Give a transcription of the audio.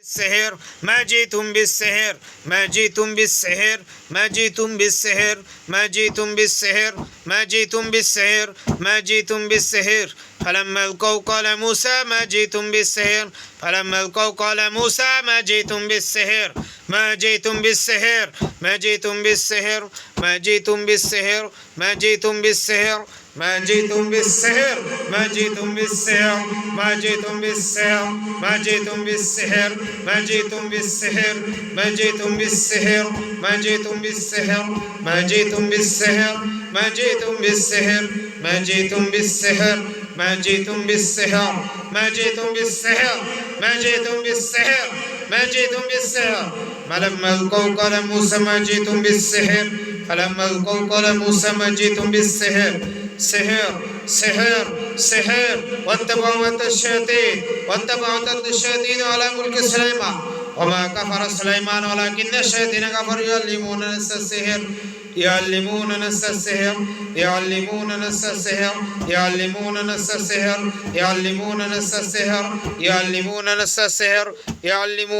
السحر ما جئتم بالسحر ما جئتم بالسحر ما جئتم بالسحر ما جئتم بالسحر ما جئتم بالسحر ما جئتم بالسحر فلما القوا قال موسى ما جئتم بالسحر فلما القوا قال موسى ما جئتم بالسحر ما جئتم بالسحر ما جئتم بالسحر ما جئتم بالسحر ما جئتم بالسحر ما جئتم بالسحر ما جئتم بالسحر ما جئتم بالسحر ما جئتم بالسحر ما جئتم بالسحر ما جئتم بالسحر ما جئتم بالسحر ما جئتم بالسحر ما جئتم بالسحر ما جئتم بالسحر ما جئتم بالسحر ما جئتم بالسحر ما جئتم بالسحر ما جئتم بالسحر فلما القوا قال موسى ما جئتم بالسحر فلما القوا قال موسى ما جئتم بالسحر سحر سحر سحر واتبعوا الشياطين واتبعوا الشياطين على ملك سليمان وما كفر سليمان ولكن الشياطين كفروا يعلمون الناس السحر يعلمون الناس السحر يعلمون الناس السحر يعلمون الناس السحر يعلمون الناس السحر يعلمون الناس السحر يعلمون